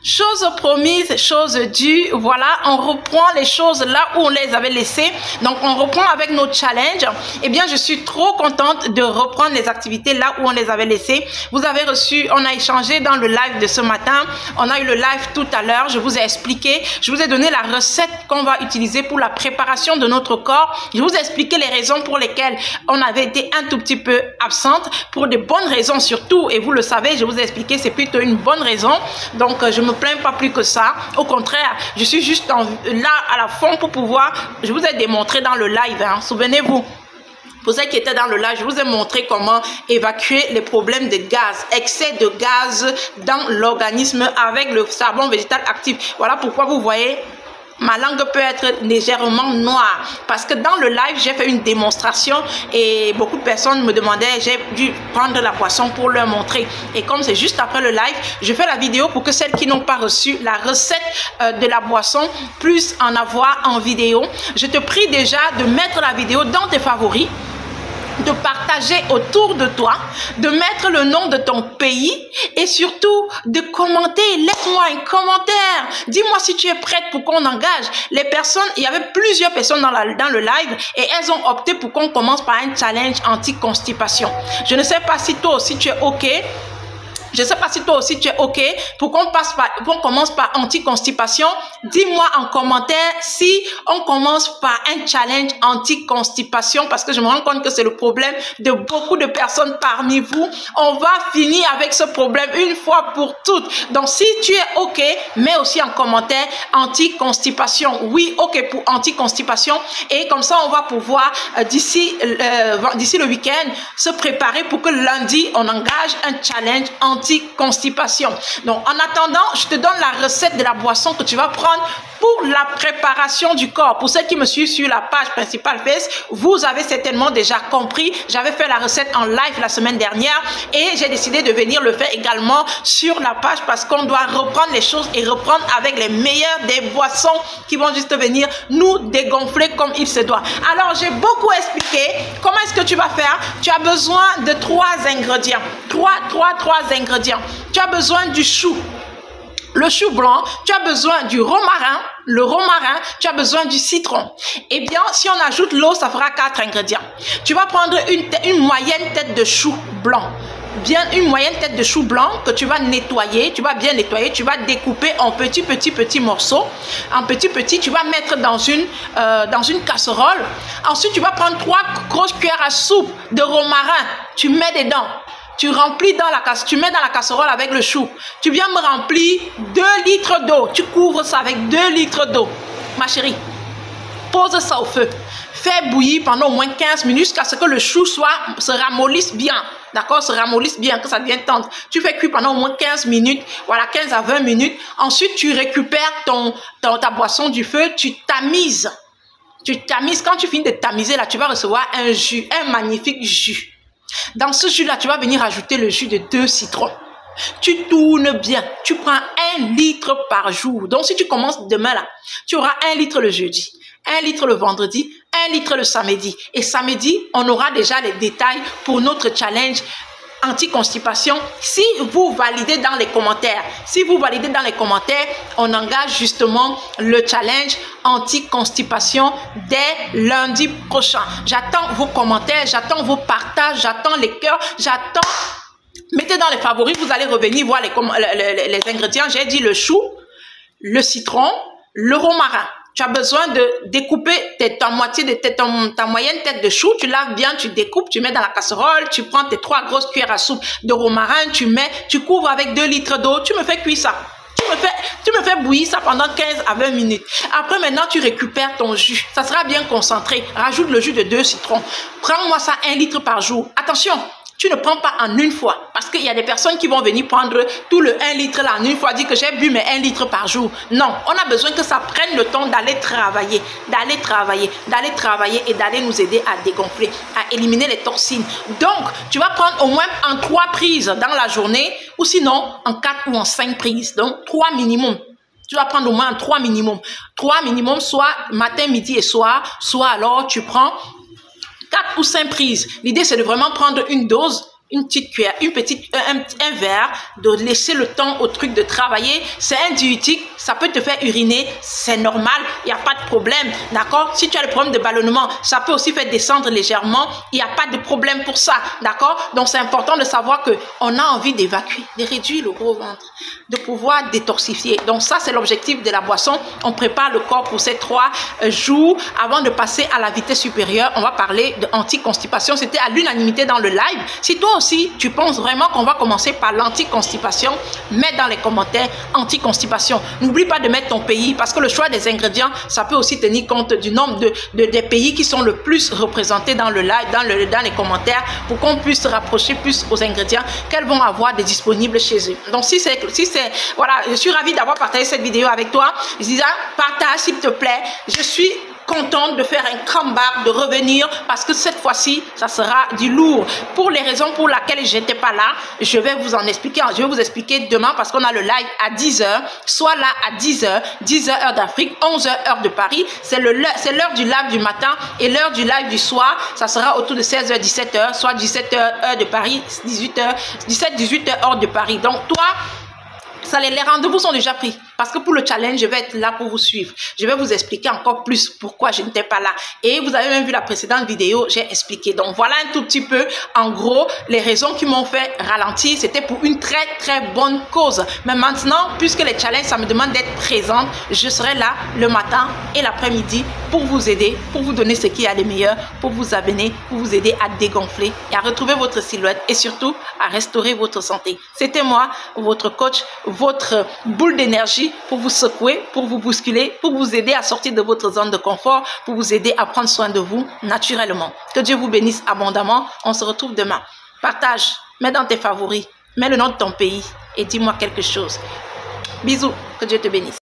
Chose promise, chose due. Voilà, on reprend les choses là où on les avait laissées. Donc, on reprend avec nos challenges. Eh bien, je suis trop contente de reprendre les activités là où on les avait laissées. Vous avez reçu, on a échangé dans le live de ce matin. On a eu le live tout à l'heure. Je vous ai expliqué, je vous ai donné la recette qu'on va utiliser pour la préparation de notre corps. Je vous ai expliqué les raisons pour lesquelles on avait été un tout petit peu absente, pour de bonnes raisons surtout. Et vous le savez, je vous ai expliqué, c'est plutôt une bonne raison. Donc, je me plains pas plus que ça. Au contraire, je suis juste là à la fond pour pouvoir, je vous ai démontré dans le live, hein, souvenez-vous. Pour ceux qui étaient dans le live, je vous ai montré comment évacuer les problèmes de gaz, excès de gaz dans l'organisme avec le charbon végétal actif. Voilà pourquoi vous voyez, ma langue peut être légèrement noire. Parce que dans le live, j'ai fait une démonstration et beaucoup de personnes me demandaient, j'ai dû prendre la boisson pour leur montrer. Et comme c'est juste après le live, je fais la vidéo pour que celles qui n'ont pas reçu la recette de la boisson puissent en avoir en vidéo. Je te prie déjà de mettre la vidéo dans tes favoris, de partager autour de toi, de mettre le nom de ton pays et surtout de commenter. Laisse-moi un commentaire. Dis-moi si tu es prête pour qu'on engage. Les personnes, il y avait plusieurs personnes dans le live et elles ont opté pour qu'on commence par un challenge anti-constipation. Je ne sais pas si toi aussi tu es OK. Je ne sais pas si toi aussi tu es OK pour qu'on commence par anti-constipation. Dis-moi en commentaire si on commence par un challenge anti-constipation parce que je me rends compte que c'est le problème de beaucoup de personnes parmi vous. On va finir avec ce problème une fois pour toutes. Donc, si tu es OK, mets aussi en commentaire anti-constipation. Oui, OK pour anti-constipation. Et comme ça, on va pouvoir, d'ici le week-end, se préparer pour que lundi, on engage un challenge anti-constipation. Donc, en attendant, je te donne la recette de la boisson que tu vas prendre pour la préparation du corps. Pour ceux qui me suivent sur la page principale Face, vous avez certainement déjà compris. J'avais fait la recette en live la semaine dernière et j'ai décidé de venir le faire également sur la page parce qu'on doit reprendre les choses et reprendre avec les meilleures des boissons qui vont juste venir nous dégonfler comme il se doit. Alors, j'ai beaucoup expliqué comment est-ce que tu vas faire. Tu as besoin de 3 ingrédients. 3 ingrédients. Tu as besoin du chou. Le chou blanc, tu as besoin du romarin, le romarin, tu as besoin du citron. Eh bien, si on ajoute l'eau, ça fera 4 ingrédients. Tu vas prendre une moyenne tête de chou blanc. Bien une moyenne tête de chou blanc que tu vas nettoyer, tu vas bien nettoyer, tu vas découper en petits morceaux. En petits, tu vas mettre dans une casserole. Ensuite, tu vas prendre 3 grosses cuillères à soupe de romarin. Tu mets dedans. Tu remplis dans la casserole, tu mets dans la casserole avec le chou. Tu viens me remplir 2 litres d'eau. Tu couvres ça avec 2 litres d'eau. Ma chérie, pose ça au feu. Fais bouillir pendant au moins 15 minutes jusqu'à ce que le chou se ramollisse bien. D'accord, se ramollisse bien, que ça devienne tendre. Tu fais cuire pendant au moins 15 minutes. Voilà, 15 à 20 minutes. Ensuite, tu récupères ta boisson du feu. Tu tamises. Tu tamises. Quand tu finis de tamiser, là, tu vas recevoir un jus, un magnifique jus. Dans ce jus-là, tu vas venir ajouter le jus de 2 citrons. Tu tournes bien. Tu prends 1 litre par jour. Donc, si tu commences demain, là, tu auras 1 litre le jeudi, 1 litre le vendredi, 1 litre le samedi. Et samedi, on aura déjà les détails pour notre challenge anti-constipation. Si vous validez dans les commentaires, on engage justement le challenge anti-constipation dès lundi prochain. J'attends vos commentaires, j'attends vos partages, j'attends les cœurs, j'attends. Mettez dans les favoris, vous allez revenir voir les ingrédients. J'ai dit le chou, le citron, le romarin. Tu as besoin de découper ta moyenne tête de chou. Tu laves bien, tu découpes, tu mets dans la casserole. Tu prends tes 3 grosses cuillères à soupe de romarin. Tu couvres avec 2 litres d'eau. Tu me fais cuire ça. Tu me fais bouillir ça pendant 15 à 20 minutes. Après, maintenant, tu récupères ton jus. Ça sera bien concentré. Rajoute le jus de 2 citrons. Prends-moi ça 1 litre par jour. Attention, tu ne prends pas en une fois. Parce qu'il y a des personnes qui vont venir prendre tout le 1 litre là en une fois, dire que j'ai bu mes 1 litre par jour. Non, on a besoin que ça prenne le temps d'aller travailler et d'aller nous aider à dégonfler, à éliminer les toxines. Donc, tu vas prendre au moins en 3 prises dans la journée ou sinon en 4 ou en 5 prises. Donc, 3 minimum. Tu vas prendre au moins en 3 minimum. 3 minimum, soit matin, midi et soir, soit alors tu prends 4 ou 5 prises. L'idée, c'est de vraiment prendre une dose une petite cuillère, un verre, de laisser le temps au truc de travailler. C'est intuitif, ça peut te faire uriner, c'est normal, il n'y a pas de problème, d'accord? Si tu as le problème de ballonnement, ça peut aussi faire descendre légèrement, il n'y a pas de problème pour ça, d'accord? Donc c'est important de savoir qu'on a envie d'évacuer, de réduire le gros ventre, de pouvoir détoxifier. Donc ça, c'est l'objectif de la boisson. On prépare le corps pour ces 3 jours avant de passer à la vitesse supérieure. On va parler de anti-constipation. C'était à l'unanimité dans le live. Si toi aussi, tu penses vraiment qu'on va commencer par l'anti-constipation, mets dans les commentaires anti-constipation. N'oublie pas de mettre ton pays parce que le choix des ingrédients, ça peut aussi tenir compte du nombre des pays qui sont le plus représentés dans le live, dans les commentaires, pour qu'on puisse se rapprocher plus aux ingrédients qu'elles vont avoir de disponibles chez eux. Donc si c'est voilà, je suis ravie d'avoir partagé cette vidéo avec toi. Ziza, partage s'il te plaît. Je suis contente de faire un comeback, de revenir parce que cette fois-ci, ça sera du lourd. Pour les raisons pour lesquelles je n'étais pas là, je vais vous en expliquer. Je vais vous expliquer demain parce qu'on a le live à 10h. Soit là à 10h, 10h heure d'Afrique, 11h heure de Paris. C'est l'heure du live du matin et l'heure du live du soir. Ça sera autour de 16h, 17h, soit 17h heure de Paris, 18h, 18h heure de Paris. Donc toi, les rendez-vous sont déjà pris parce que pour le challenge, je vais être là pour vous suivre. Je vais vous expliquer encore plus pourquoi je n'étais pas là. Et vous avez même vu la précédente vidéo, j'ai expliqué. Donc voilà un tout petit peu, en gros, les raisons qui m'ont fait ralentir. C'était pour une très très bonne cause. Mais maintenant, puisque les challenges, ça me demande d'être présente, je serai là le matin et l'après-midi pour vous aider, pour vous donner ce qui est le meilleur, pour vous abonner, pour vous aider à dégonfler et à retrouver votre silhouette et surtout à restaurer votre santé. C'était moi, votre coach, votre boule d'énergie pour vous secouer, pour vous bousculer, pour vous aider à sortir de votre zone de confort, pour vous aider à prendre soin de vous naturellement. Que Dieu vous bénisse abondamment. On se retrouve demain. Partage, mets dans tes favoris, mets le nom de ton pays et dis-moi quelque chose. Bisous, que Dieu te bénisse.